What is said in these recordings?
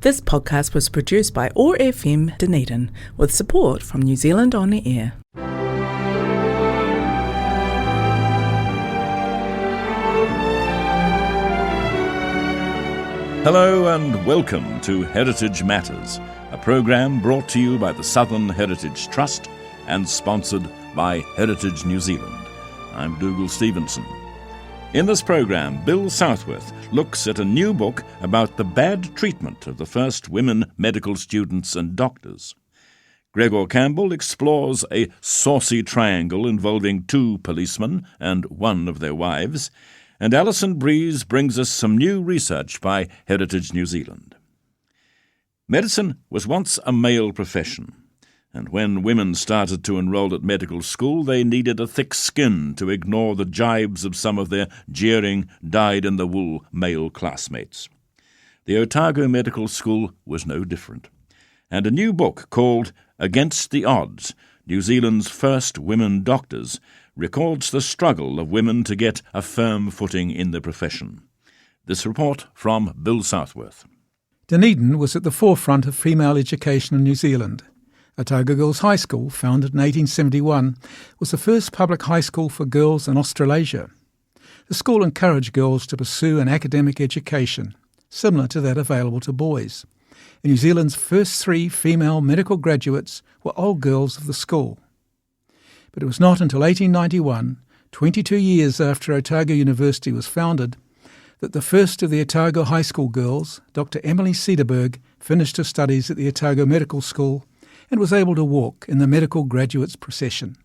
This podcast was produced by OAR FM Dunedin with support from New Zealand On the Air. Hello and welcome to Heritage Matters, a programme brought to you by the Southern Heritage Trust and sponsored by Heritage New Zealand. I'm Dougal Stevenson. In this programme, Bill Southworth looks at a new book about the bad treatment of the first women medical students and doctors. Gregor Campbell explores a saucy triangle involving 2 policemen and 1 of their wives, and Alison Breeze brings us some new research by Heritage New Zealand. Medicine was once a male profession, and when women started to enrol at medical school, they needed a thick skin to ignore the jibes of some of their jeering, dyed-in-the-wool male classmates. The Otago Medical School was no different, and a new book called Against the Odds, New Zealand's First Women Doctors, records the struggle of women to get a firm footing in the profession. This report from Bill Southworth. Dunedin was at the forefront of female education in New Zealand. Otago Girls High School, founded in 1871, was the first public high school for girls in Australasia. The school encouraged girls to pursue an academic education, similar to that available to boys. And New Zealand's first 3 female medical graduates were old girls of the school. But it was not until 1891, 22 years after Otago University was founded, that the first of the Otago High School girls, Dr. Emily Cederberg, finished her studies at the Otago Medical School and was able to walk in the medical graduates' procession.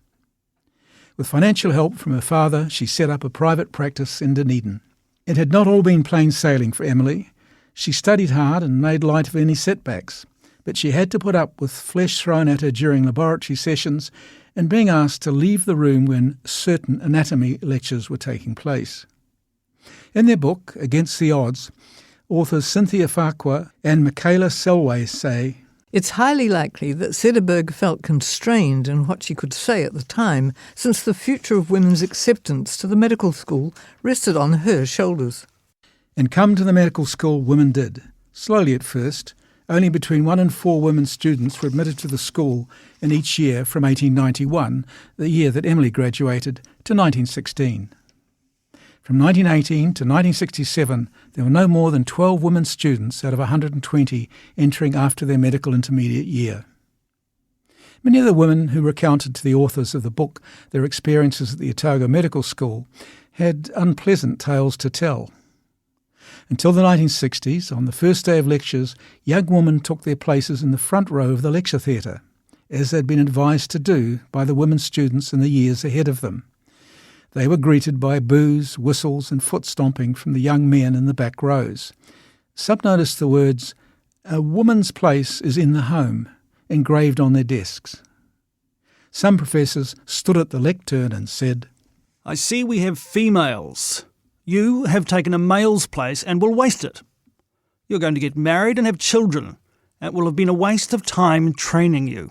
With financial help from her father, she set up a private practice in Dunedin. It had not all been plain sailing for Emily. She studied hard and made light of any setbacks, but she had to put up with flesh thrown at her during laboratory sessions and being asked to leave the room when certain anatomy lectures were taking place. In their book, Against the Odds, authors Cynthia Farquhar and Michaela Selway say, "It's highly likely that Cederberg felt constrained in what she could say at the time, since the future of women's acceptance to the medical school rested on her shoulders." And come to the medical school women did, slowly at first. Only between 1 and 4 women students were admitted to the school in each year from 1891, the year that Emily graduated, to 1916. From 1918 to 1967, there were no more than 12 women students out of 120 entering after their medical intermediate year. Many of the women who recounted to the authors of the book their experiences at the Otago Medical School had unpleasant tales to tell. Until the 1960s, on the first day of lectures, young women took their places in the front row of the lecture theatre, as they'd been advised to do by the women students in the years ahead of them. They were greeted by boos, whistles and foot stomping from the young men in the back rows. Some noticed the words, "A woman's place is in the home," engraved on their desks. Some professors stood at the lectern and said, "I see we have females. You have taken a male's place and will waste it. You're going to get married and have children. It will have been a waste of time training you."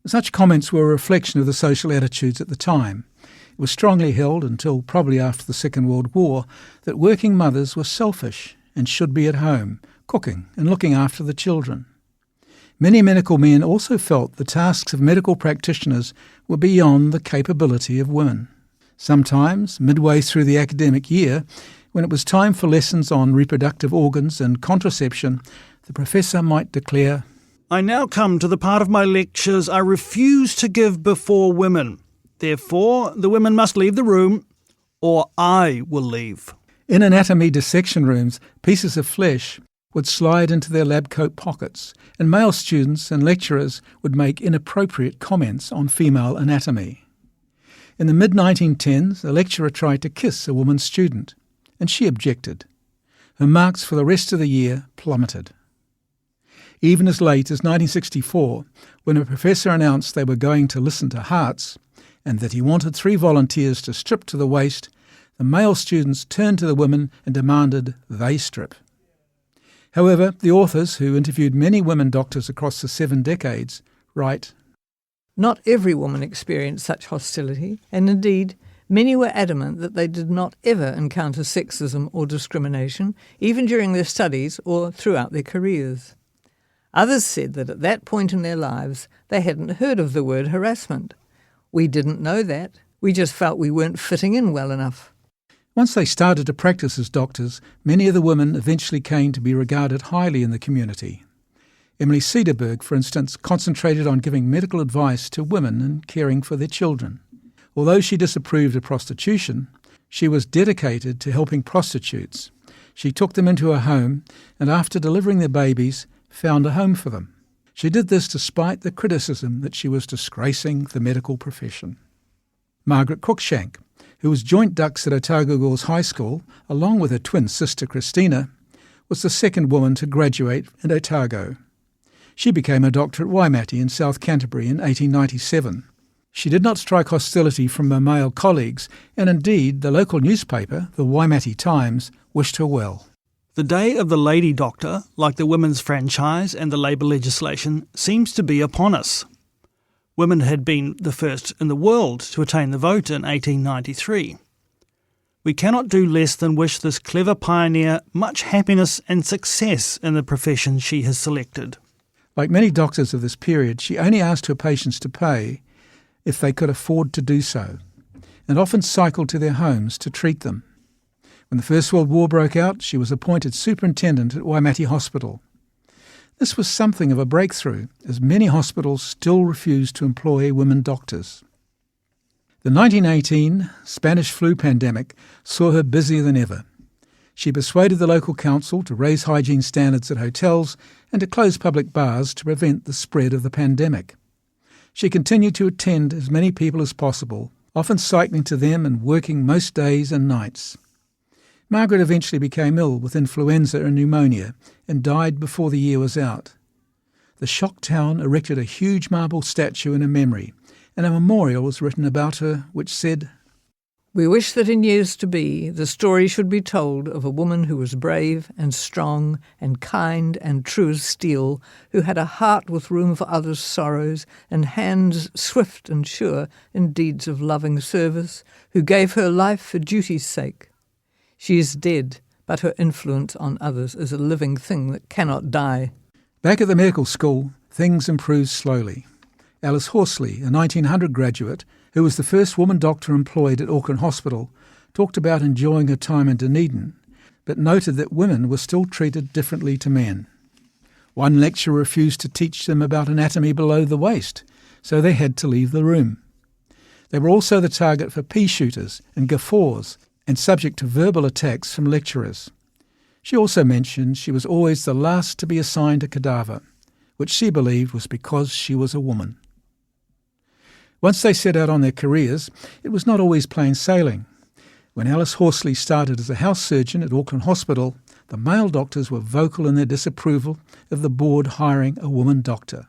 Such comments were a reflection of the social attitudes at the time. It was strongly held, until probably after the Second World War, that working mothers were selfish and should be at home, cooking and looking after the children. Many medical men also felt the tasks of medical practitioners were beyond the capability of women. Sometimes, midway through the academic year, when it was time for lessons on reproductive organs and contraception, the professor might declare, "I now come to the part of my lectures I refuse to give before women. Therefore, the women must leave the room, or I will leave." In anatomy dissection rooms, pieces of flesh would slide into their lab coat pockets, and male students and lecturers would make inappropriate comments on female anatomy. In the mid-1910s, a lecturer tried to kiss a woman student, and she objected. Her marks for the rest of the year plummeted. Even as late as 1964, when a professor announced they were going to listen to hearts, and that he wanted 3 volunteers to strip to the waist, the male students turned to the women and demanded they strip. However, the authors, who interviewed many women doctors across the 7 decades, write, Not every woman experienced such hostility, and indeed, Many were adamant that they did not ever encounter sexism or discrimination, even during their studies or throughout their careers. Others said that at that point in their lives they hadn't heard of the word harassment. We didn't know that. We just felt we weren't fitting in well enough. Once they started to practice as doctors, many of the women eventually came to be regarded highly in the community. Emily Cederberg, for instance, concentrated on giving medical advice to women and caring for their children. Although she disapproved of prostitution, she was dedicated to helping prostitutes. She took them into her home and, after delivering their babies, found a home for them. She did this despite the criticism that she was disgracing the medical profession. Margaret Cruikshank, who was joint dux at Otago Girls High School, along with her twin sister Christina, was the second woman to graduate in Otago. She became a doctor at Waimate in South Canterbury in 1897. She did not strike hostility from her male colleagues, and indeed the local newspaper, the Waimate Times, wished her well. The day of the lady doctor, like the women's franchise and the labour legislation, seems to be upon us. Women had been the first in the world to attain the vote in 1893. We cannot do less than wish this clever pioneer much happiness and success in the profession she has selected. Like many doctors of this period, she only asked her patients to pay if they could afford to do so, and often cycled to their homes to treat them. When the First World War broke out, she was appointed superintendent at Waimate Hospital. This was something of a breakthrough, as many hospitals still refused to employ women doctors. The 1918 Spanish flu pandemic saw her busier than ever. She persuaded the local council to raise hygiene standards at hotels and to close public bars to prevent the spread of the pandemic. She continued to attend as many people as possible, often cycling to them and working most days and nights. Margaret eventually became ill with influenza and pneumonia and died before the year was out. The shock town erected a huge marble statue in her memory, and a memorial was written about her which said, "We wish that in years to be the story should be told of a woman who was brave and strong and kind and true as steel, who had a heart with room for others' sorrows and hands swift and sure in deeds of loving service, who gave her life for duty's sake. She is dead, but her influence on others is a living thing that cannot die." Back at the medical school, things improved slowly. Alice Horsley, a 1900 graduate, who was the first woman doctor employed at Auckland Hospital, talked about enjoying her time in Dunedin, but noted that women were still treated differently to men. One lecturer refused to teach them about anatomy below the waist, so they had to leave the room. They were also the target for pea shooters and guffaws and subject to verbal attacks from lecturers. She also mentioned she was always the last to be assigned a cadaver, which she believed was because she was a woman. Once they set out on their careers, it was not always plain sailing. When Alice Horsley started as a house surgeon at Auckland Hospital, the male doctors were vocal in their disapproval of the board hiring a woman doctor.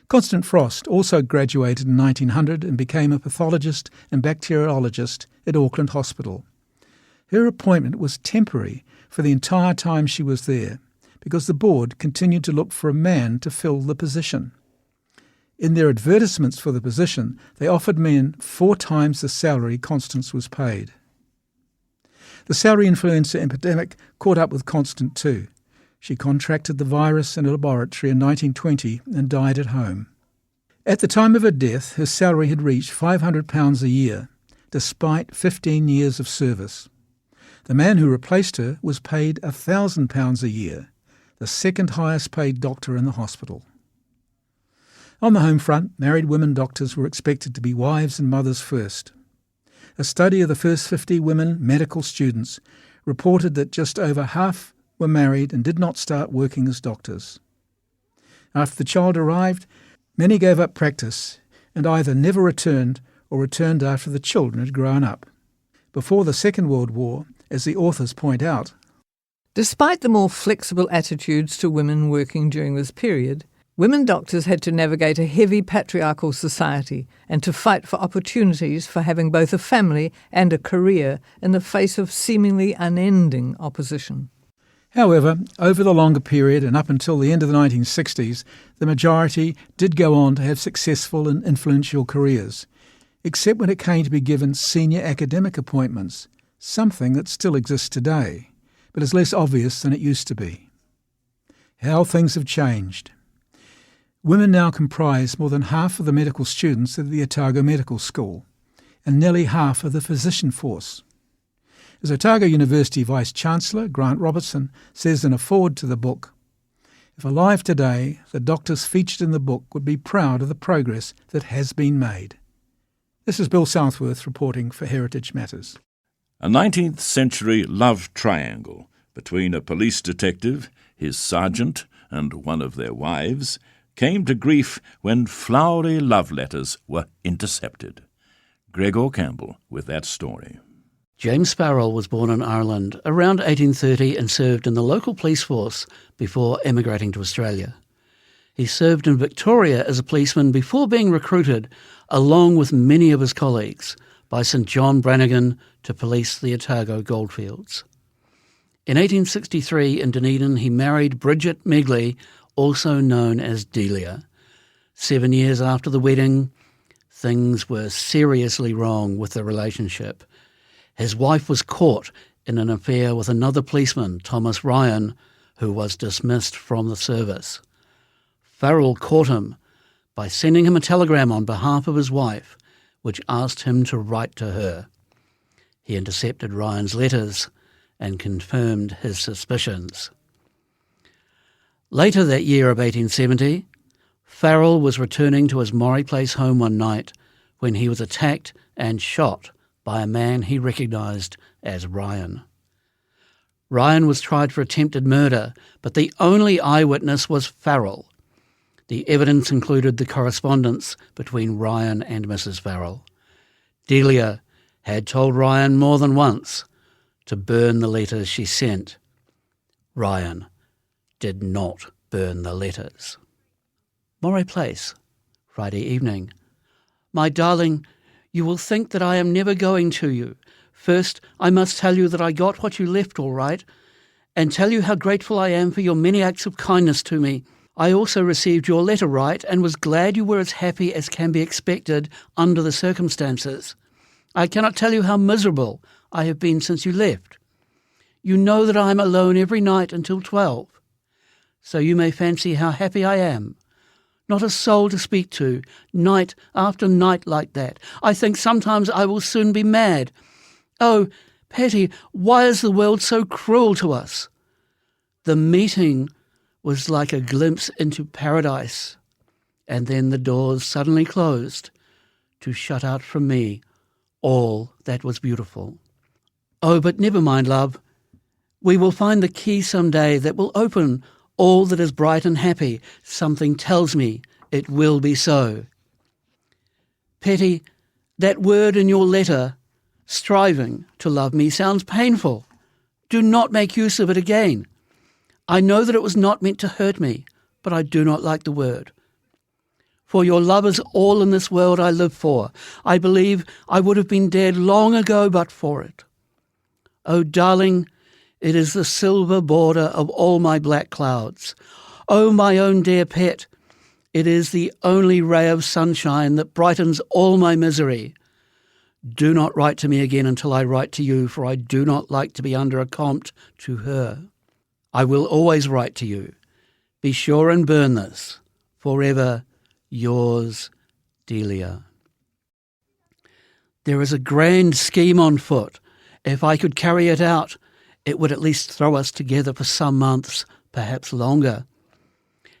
Constance Frost also graduated in 1900 and became a pathologist and bacteriologist at Auckland Hospital. Her appointment was temporary for the entire time she was there, because the board continued to look for a man to fill the position. In their advertisements for the position, they offered men 4 times the salary Constance was paid. The salary influenza epidemic caught up with Constance too. She contracted the virus in a laboratory in 1920 and died at home. At the time of her death, her salary had reached £500 a year, despite 15 years of service. The man who replaced her was paid £1,000 a year, the second highest paid doctor in the hospital. On the home front, married women doctors were expected to be wives and mothers first. A study of the first 50 women medical students reported that just over half were married and did not start working as doctors. After the child arrived, many gave up practice and either never returned or returned after the children had grown up. Before the Second World War, as the authors point out, despite the more flexible attitudes to women working during this period, women doctors had to navigate a heavy patriarchal society and to fight for opportunities for having both a family and a career in the face of seemingly unending opposition. However, over the longer period and up until the end of the 1960s, the majority did go on to have successful and influential careers. except when it came to be given senior academic appointments, something that still exists today, but is less obvious than it used to be. How things have changed. Women now comprise more than half of the medical students at the Otago Medical School and nearly half of the physician force. As Otago University Vice-Chancellor Grant Robertson says in a foreword to the book, "If alive today, the doctors featured in the book would be proud of the progress that has been made." This is Bill Southworth reporting for Heritage Matters. A 19th century love triangle between a police detective, his sergeant, and one of their wives came to grief when flowery love letters were intercepted. Gregor Campbell with that story. James Farrell was born in Ireland around 1830 and served in the local police force before emigrating to Australia. He served in Victoria as a policeman before being recruited, along with many of his colleagues, by St John Brannigan to police the Otago goldfields. In 1863 in Dunedin he married Bridget Megley, also known as Delia. 7 years after the wedding, things were seriously wrong with the relationship. His wife was caught in an affair with another policeman, Thomas Ryan, who was dismissed from the service. Farrell caught him by sending him a telegram on behalf of his wife, which asked him to write to her. He intercepted Ryan's letters and confirmed his suspicions. Later that year of 1870, Farrell was returning to his Maury Place home one night when he was attacked and shot by a man he recognised as Ryan. Ryan was tried for attempted murder, but the only eyewitness was Farrell. The evidence included the correspondence between Ryan and Mrs. Farrell. Delia had told Ryan more than once to burn the letters she sent. Ryan did not burn the letters. Maury Place, Friday evening. My darling, you will think that I am never going to you. First, I must tell you that I got what you left all right, and tell you how grateful I am for your many acts of kindness to me. I also received your letter right and was glad you were as happy as can be expected under the circumstances. I cannot tell you how miserable I have been since you left. You know that I am alone every night until 12, so you may fancy how happy I am. Not a soul to speak to, night after night like that. I think sometimes I will soon be mad. Oh, Patty, why is the world so cruel to us? The meeting was like a glimpse into paradise, and then the doors suddenly closed to shut out from me all that was beautiful. Oh, but never mind, love. We will find the key some day that will open all that is bright and happy. Something tells me it will be so. Petty, that word in your letter, striving to love me, sounds painful. Do not make use of it again. I know that it was not meant to hurt me, but I do not like the word. For your love is all in this world I live for. I believe I would have been dead long ago but for it. Oh, darling, it is the silver border of all my black clouds. Oh, my own dear pet, it is the only ray of sunshine that brightens all my misery. Do not write to me again until I write to you, for I do not like to be under a compte to her. I will always write to you. Be sure and burn this. Forever, yours, Delia. There is a grand scheme on foot. If I could carry it out, it would at least throw us together for some months, perhaps longer.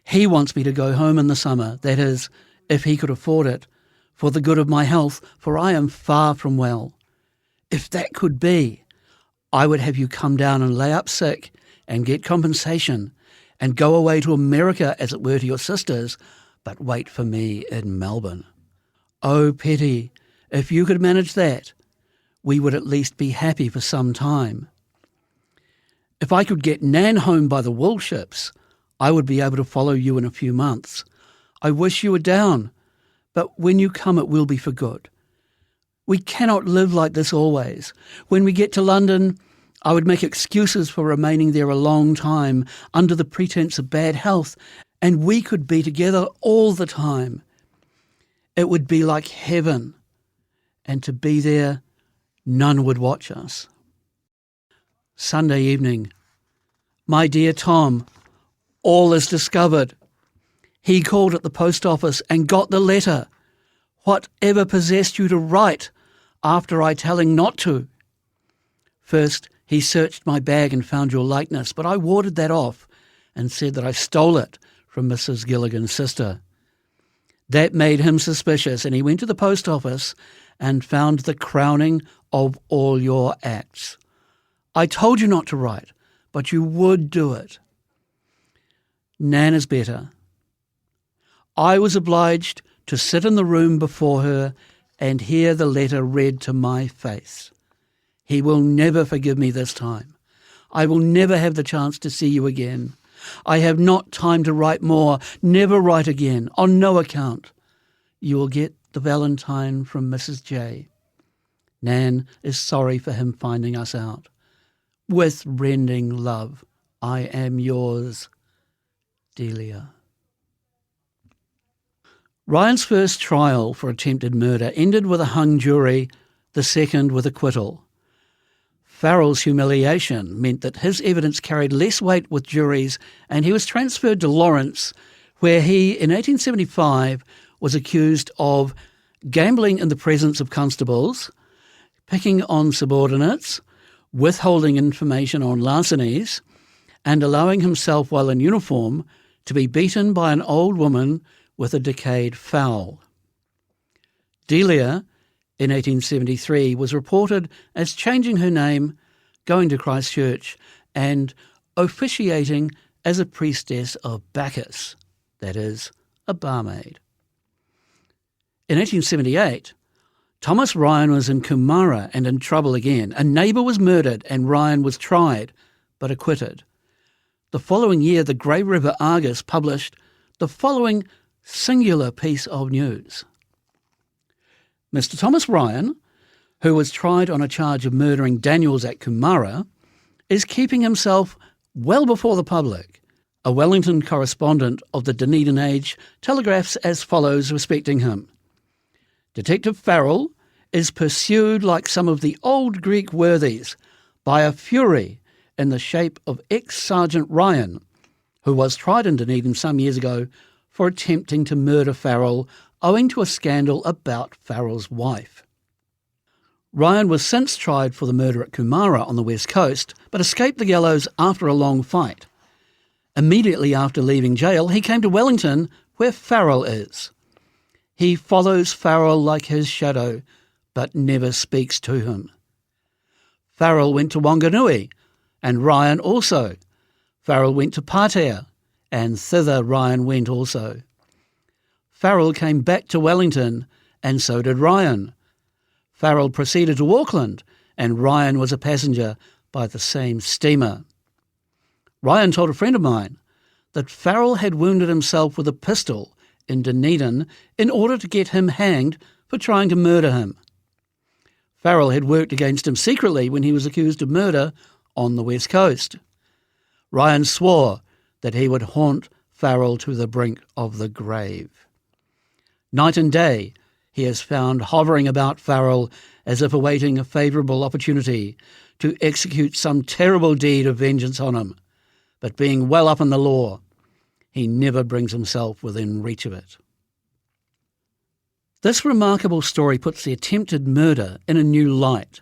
He wants me to go home in the summer, that is, if he could afford it, for the good of my health, for I am far from well. If that could be, I would have you come down and lay up sick and get compensation and go away to America, as it were, to your sisters, but wait for me in Melbourne. Oh, Petty, if you could manage that, we would at least be happy for some time. If I could get Nan home by the wool ships, I would be able to follow you in a few months. I wish you were down, but when you come it will be for good. We cannot live like this always. When we get to London, I would make excuses for remaining there a long time under the pretence of bad health, and we could be together all the time. It would be like heaven. and to be there, none would watch us. Sunday evening. My dear Tom, all is discovered. He called at the post office and got the letter. Whatever possessed you to write after I telling not to? First, he searched my bag and found your likeness, but I warded that off and said that I stole it from Mrs. Gilligan's sister. That made him suspicious, and he went to the post office and found the crowning of all your acts. I told you not to write, but you would do it. Nan is better. I was obliged to sit in the room before her and hear the letter read to my face. He will never forgive me this time. I will never have the chance to see you again. I have not time to write more. Never write again, on no account. You will get the valentine from Mrs. J. Nan is sorry for him finding us out. With rending love, I am yours, Delia. Ryan's first trial for attempted murder ended with a hung jury, the second with acquittal. Farrell's humiliation meant that his evidence carried less weight with juries, and he was transferred to Lawrence, where he, in 1875, was accused of gambling in the presence of constables, picking on subordinates, withholding information on larcenies, and allowing himself while in uniform to be beaten by an old woman with a decayed fowl. Delia, in 1873, was reported as changing her name, going to Christchurch, and officiating as a priestess of Bacchus, that is, a barmaid. In 1878, Thomas Ryan was in Kumara and in trouble again. A neighbour was murdered and Ryan was tried, but acquitted. The following year, the Grey River Argus published the following singular piece of news. Mr. Thomas Ryan, who was tried on a charge of murdering Daniels at Kumara, is keeping himself well before the public. A Wellington correspondent of the Dunedin Age telegraphs as follows respecting him. Detective Farrell is pursued like some of the old Greek worthies by a fury in the shape of ex-Sergeant Ryan, who was tried in Dunedin some years ago for attempting to murder Farrell owing to a scandal about Farrell's wife. Ryan was since tried for the murder at Kumara on the west coast, but escaped the gallows after a long fight. Immediately after leaving jail, he came to Wellington, where Farrell is. He follows Farrell like his shadow, but never speaks to him. Farrell went to Wanganui, and Ryan also. Farrell went to Patea, and thither Ryan went also. Farrell came back to Wellington, and so did Ryan. Farrell proceeded to Auckland, and Ryan was a passenger by the same steamer. Ryan told a friend of mine that Farrell had wounded himself with a pistol in Dunedin in order to get him hanged for trying to murder him. Farrell had worked against him secretly when he was accused of murder on the west coast. Ryan swore that he would haunt Farrell to the brink of the grave. Night and day he is found hovering about Farrell as if awaiting a favourable opportunity to execute some terrible deed of vengeance on him, but being well up in the law, he never brings himself within reach of it. This remarkable story puts the attempted murder in a new light.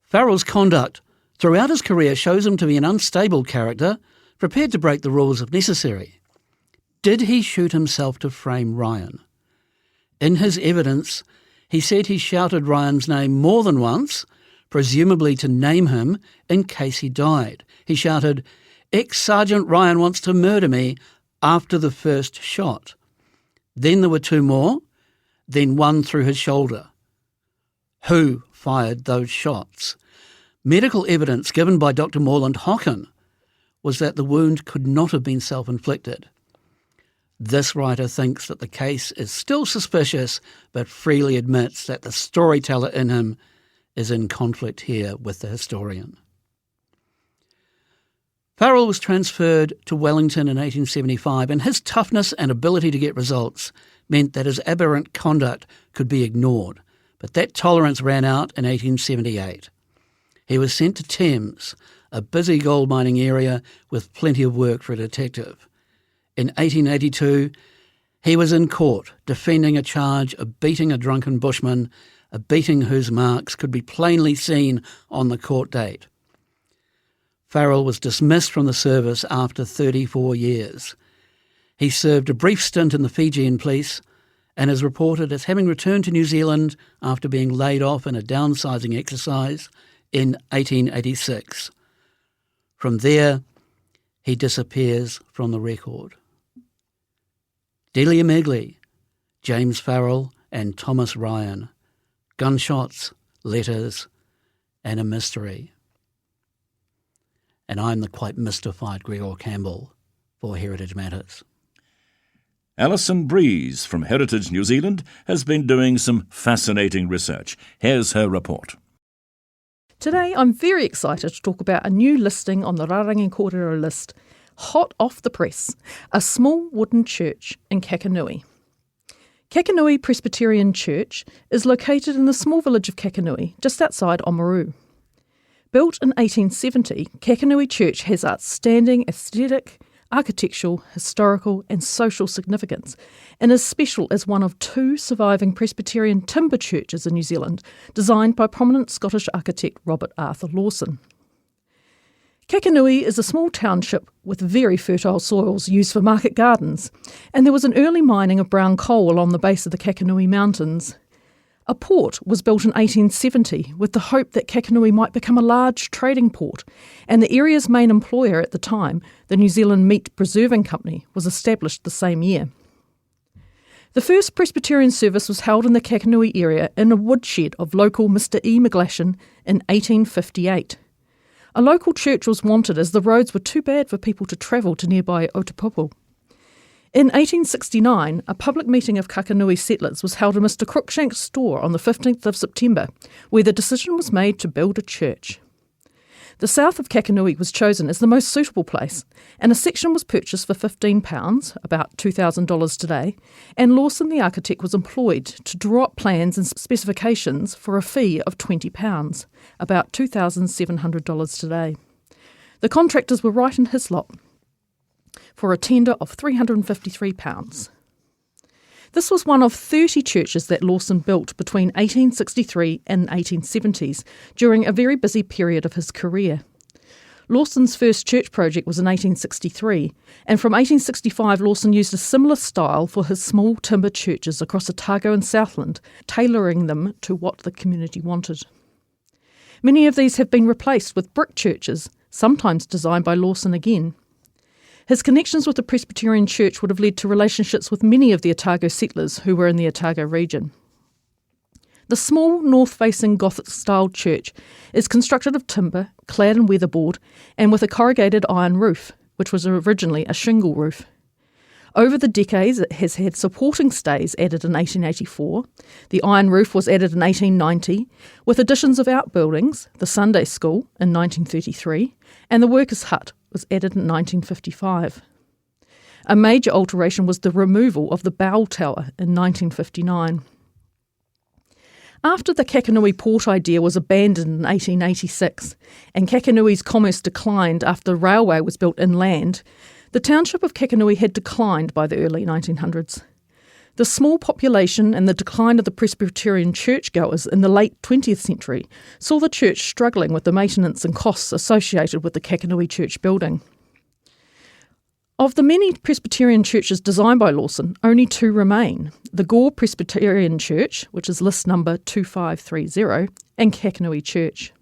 Farrell's conduct throughout his career shows him to be an unstable character, prepared to break the rules if necessary. Did he shoot himself to frame Ryan? In his evidence, he said he shouted Ryan's name more than once, presumably to name him in case he died. He shouted, "Ex-Sergeant Ryan wants to murder me," after the first shot. Then there were two more, then one through his shoulder. Who fired those shots? Medical evidence given by Dr. Morland Hocken was that the wound could not have been self-inflicted. This writer thinks that the case is still suspicious, but freely admits that the storyteller in him is in conflict here with the historian. Farrell was transferred to Wellington in 1875, and his toughness and ability to get results meant that his aberrant conduct could be ignored. But that tolerance ran out in 1878. He was sent to Thames, a busy gold mining area with plenty of work for a detective. In 1882, he was in court defending a charge of beating a drunken bushman, a beating whose marks could be plainly seen on the court date. Farrell was dismissed from the service after 34 years. He served a brief stint in the Fijian police and is reported as having returned to New Zealand after being laid off in a downsizing exercise in 1886. From there, he disappears from the record. Delia Megley, James Farrell and Thomas Ryan. Gunshots, letters, and a mystery. And I'm the quite mystified Gregor Campbell for Heritage Matters. Alison Breeze from Heritage New Zealand has been doing some fascinating research. Here's her report. Today I'm very excited to talk about a new listing on the Rarangi Kōrero list, hot off the press, a small wooden church in Kakanui. Kakanui Presbyterian Church is located in the small village of Kakanui, just outside Oamaru. Built in 1870, Kakanui Church has outstanding aesthetic, architectural, historical and social significance, and is special as one of 2 surviving Presbyterian timber churches in New Zealand, designed by prominent Scottish architect Robert Arthur Lawson. Kakanui is a small township with very fertile soils used for market gardens, and there was an early mining of brown coal along the base of the Kakanui Mountains. A port was built in 1870 with the hope that Kakanui might become a large trading port, and the area's main employer at the time, the New Zealand Meat Preserving Company, was established the same year. The first Presbyterian service was held in the Kakanui area in a woodshed of local Mr. E. McGlashan in 1858. A local church was wanted as the roads were too bad for people to travel to nearby Otapopo. In 1869, a public meeting of Kakanui settlers was held in Mr. Cruikshank's store on the 15th of September, where the decision was made to build a church. The south of Kakanui was chosen as the most suitable place, and a section was purchased for £15, about $2,000 today, and Lawson the architect was employed to draw up plans and specifications for a fee of £20, about $2,700 today. The contractors were Wright and Hislop, for a tender of £353. This was one of 30 churches that Lawson built between 1863 and 1870s during a very busy period of his career. Lawson's first church project was in 1863, and from 1865 Lawson used a similar style for his small timber churches across Otago and Southland, tailoring them to what the community wanted. Many of these have been replaced with brick churches, sometimes designed by Lawson again. His connections with the Presbyterian Church would have led to relationships with many of the Otago settlers who were in the Otago region. The small north-facing Gothic-style church is constructed of timber, clad in weatherboard, and with a corrugated iron roof, which was originally a shingle roof. Over the decades, it has had supporting stays added in 1884. The iron roof was added in 1890, with additions of outbuildings, the Sunday school in 1933, and the workers' hut was added in 1955. A major alteration was the removal of the bell tower in 1959. After the Kakanui port idea was abandoned in 1886 and Kakanui's commerce declined after the railway was built inland, the township of Kakanui had declined by the early 1900s. The small population and the decline of the Presbyterian churchgoers in the late 20th century saw the church struggling with the maintenance and costs associated with the Kakanui church building. Of the many Presbyterian churches designed by Lawson, only 2 remain: the Gore Presbyterian Church, which is list number 2530, and Kakanui Church.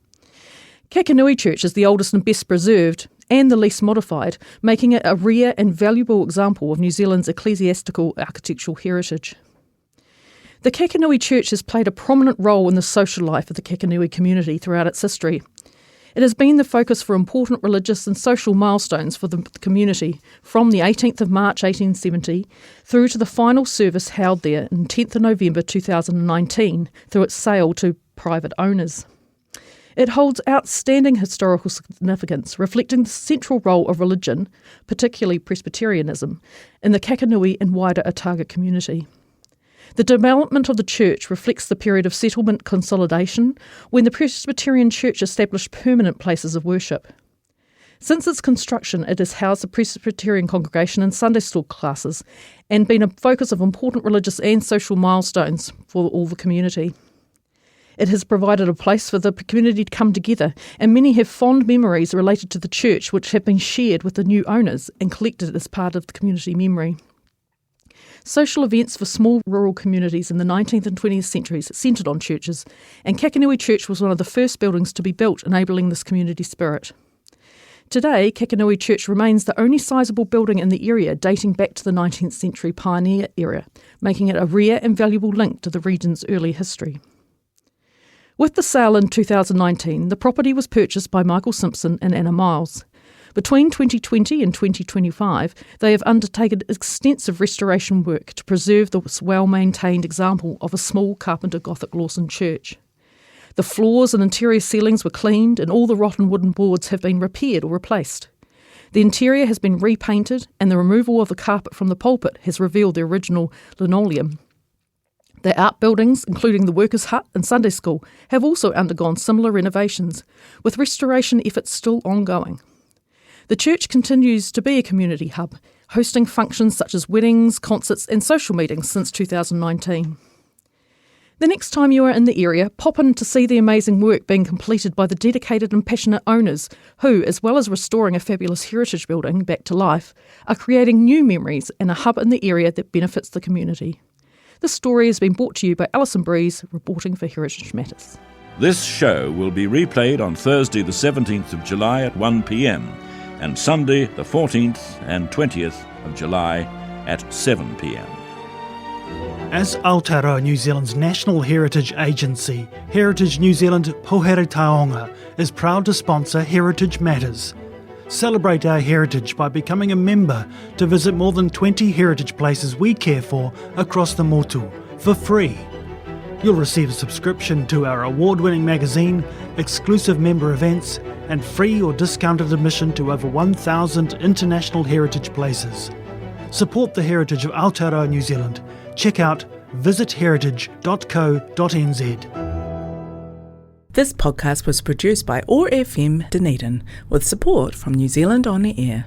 Kakanui Church is the oldest and best preserved, and the least modified, making it a rare and valuable example of New Zealand's ecclesiastical architectural heritage. The Kakanui Church has played a prominent role in the social life of the Kakanui community throughout its history. It has been the focus for important religious and social milestones for the community from the 18th of March 1870 through to the final service held there on 10th of November 2019 through its sale to private owners. It holds outstanding historical significance, reflecting the central role of religion, particularly Presbyterianism, in the Kakanui and wider Otago community. The development of the church reflects the period of settlement consolidation when the Presbyterian Church established permanent places of worship. Since its construction, it has housed the Presbyterian congregation and Sunday school classes and been a focus of important religious and social milestones for all the community. It has provided a place for the community to come together, and many have fond memories related to the church which have been shared with the new owners and collected as part of the community memory. Social events for small rural communities in the 19th and 20th centuries centred on churches, and Kakanui Church was one of the first buildings to be built, enabling this community spirit. Today, Kakanui Church remains the only sizable building in the area dating back to the 19th century pioneer era, making it a rare and valuable link to the region's early history. With the sale in 2019, the property was purchased by Michael Simpson and Anna Miles. Between 2020 and 2025, they have undertaken extensive restoration work to preserve this well-maintained example of a small carpenter Gothic Lawson church. The floors and interior ceilings were cleaned, and all the rotten wooden boards have been repaired or replaced. The interior has been repainted, and the removal of the carpet from the pulpit has revealed the original linoleum. The outbuildings, including the workers' hut and Sunday school, have also undergone similar renovations, with restoration efforts still ongoing. The church continues to be a community hub, hosting functions such as weddings, concerts and social meetings since 2019. The next time you are in the area, pop in to see the amazing work being completed by the dedicated and passionate owners who, as well as restoring a fabulous heritage building back to life, are creating new memories and a hub in the area that benefits the community. This story has been brought to you by Alison Breeze, reporting for Heritage Matters. This show will be replayed on Thursday the 17th of July at 1 p.m. and Sunday the 14th and 20th of July at 7 p.m. As Aotearoa New Zealand's national heritage agency, Heritage New Zealand Pohere Taonga is proud to sponsor Heritage Matters. Celebrate our heritage by becoming a member to visit more than 20 heritage places we care for across the motu for free. You'll receive a subscription to our award-winning magazine, exclusive member events, and free or discounted admission to over 1,000 international heritage places. Support the heritage of Aotearoa New Zealand. Check out visitheritage.co.nz. This podcast was produced by OAR FM Dunedin with support from New Zealand On the Air.